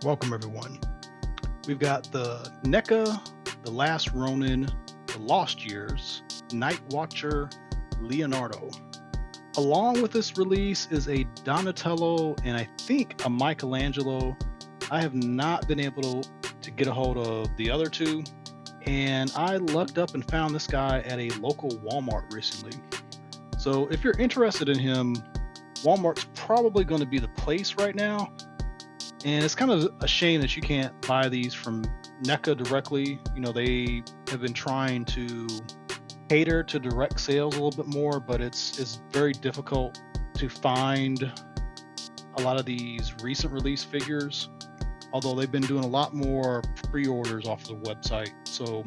Welcome everyone. We've got the NECA, The Last Ronin, The Lost Years, Nightwatcher Leonardo. Along with this release is a Donatello and I think a Michelangelo. I have not been able to get a hold of the other two, and I lucked up and found this guy at a local Walmart recently. So if you're interested in him, Walmart's probably going to be the place right now. And it's kind of a shame that you can't buy these from NECA directly. You know, they have been trying to cater to direct sales a little bit more, but it's very difficult to find a lot of these recent release figures, although they've been doing a lot more pre-orders off the website. So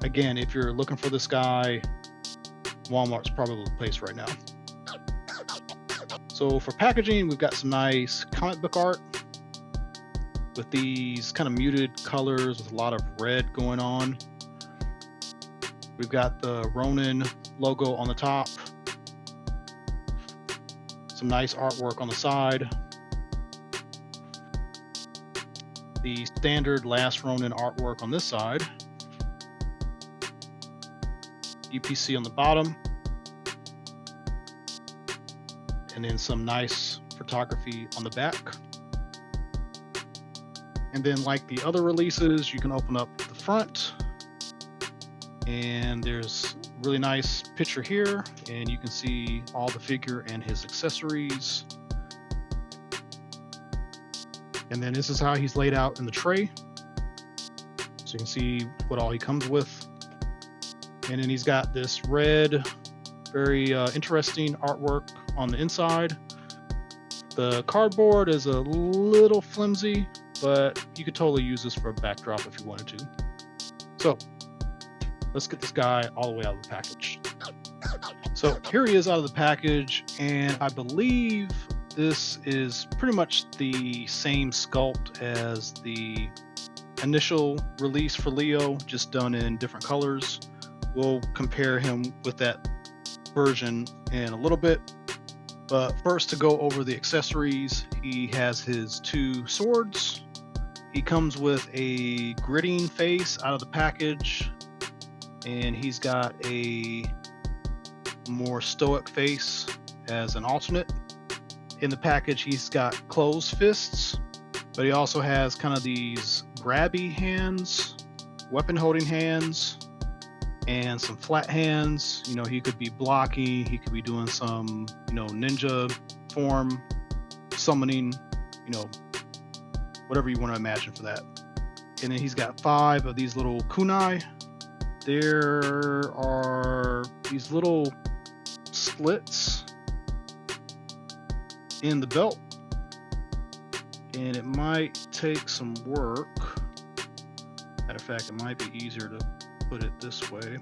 again, if you're looking for this guy, Walmart's probably the place right now. So for packaging, we've got some nice comic book art with these kind of muted colors with a lot of red going on. We've got the Ronin logo on the top, some nice artwork on the side, the standard Last Ronin artwork on this side, UPC on the bottom, and then some nice photography on the back. And then, like the other releases, you can open up the front and there's a really nice picture here, and you can see all the figure and his accessories. And then this is how he's laid out in the tray, so you can see what all he comes with. And then he's got this red, very interesting artwork on the inside. The cardboard is a little flimsy, but you could totally use this for a backdrop if you wanted to. So let's get this guy all the way out of the package. So here he is out of the package, and I believe this is pretty much the same sculpt as the initial release for Leo, just done in different colors. We'll compare him with that version in a little bit. But first, to go over the accessories, he has his two swords. He comes with a gritting face out of the package, and he's got a more stoic face as an alternate. In the package, he's got closed fists, but he also has kind of these grabby hands, weapon holding hands, and some flat hands. You know, he could be blocking, he could be doing some, ninja form, summoning, whatever you want to imagine for that. And then he's got 5 of these little kunai. There are these little slits in the belt, and it might take some work. Matter of fact, it might be easier to put it this way.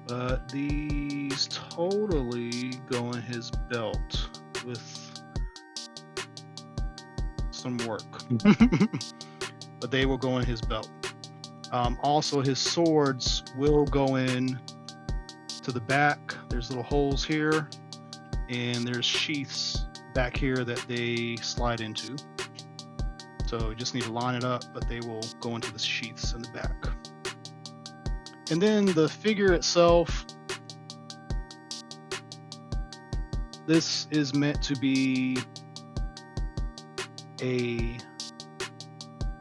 But these totally go in his belt with some work. But they will go in his belt. Also, his swords will go in to the back. There's little holes here, and there's sheaths back here that they slide into. So you just need to line it up, but they will go into the sheaths in the back. And then the figure itself, this is meant to be a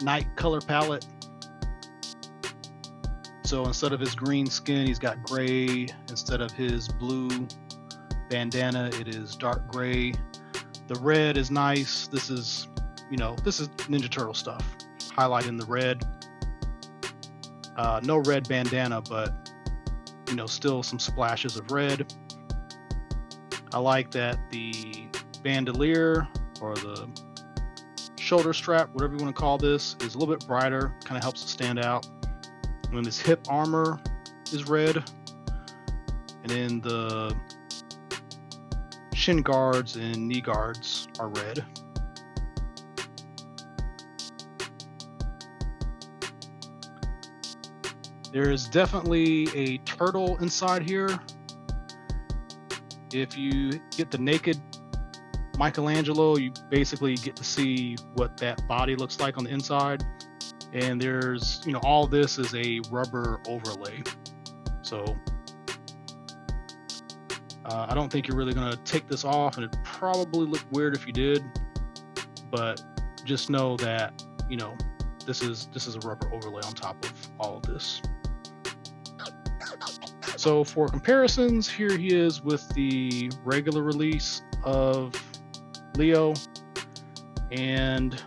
night color palette. So instead of his green skin, he's got gray. Instead of his blue bandana, it is dark gray. The red is nice. This is Ninja Turtle stuff, highlighting the red. No red bandana, but still some splashes of red. I like that the bandolier, or the shoulder strap, whatever you want to call this, is a little bit brighter, kind of helps it stand out. And then this hip armor is red, and then the shin guards and knee guards are red. There is definitely a turtle inside here. If you get the naked Michelangelo, you basically get to see what that body looks like on the inside. And there's, all this is a rubber overlay. So I don't think you're really going to take this off, and it'd probably look weird if you did. But just know that, this is a rubber overlay on top of all of this. So for comparisons, here he is with the regular release of Leo, and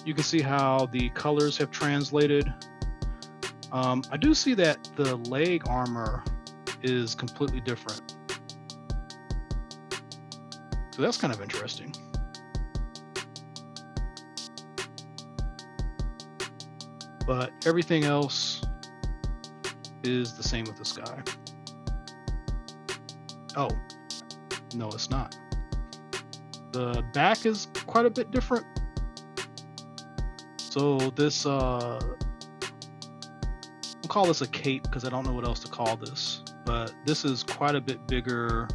you can see how the colors have translated. I do see that the leg armor is completely different, so that's kind of interesting. But everything else is the same with this guy. Oh, no, it's not. The back is quite a bit different. So this, we'll call this a cape because I don't know what else to call this. But this is quite a bit bigger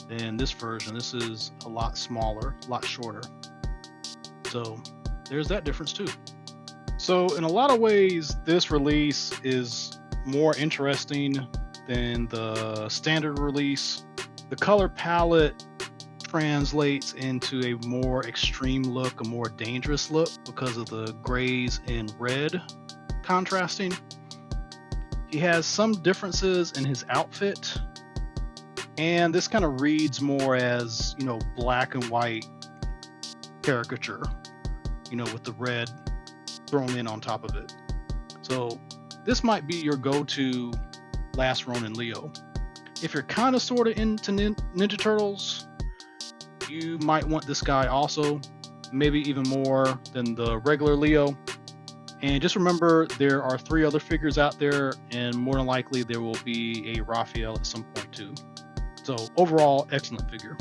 than this version. This is a lot smaller, a lot shorter. So there's that difference too. So in a lot of ways, this release is more interesting than the standard release. The color palette translates into a more extreme look, a more dangerous look because of the grays and red contrasting. He has some differences in his outfit, and this kind of reads more as, black and white caricature, with the red thrown in on top of it. So this might be your go-to Last Ronin Leo. If you're kind of sort of into Ninja Turtles, you might want this guy also, maybe even more than the regular Leo. And just remember, there are 3 other figures out there, and more than likely there will be a Raphael at some point too. So overall, excellent figure.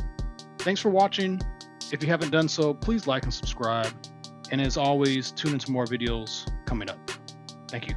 Thanks for watching. If you haven't done so, please like and subscribe. And as always, tune into more videos coming up. Thank you.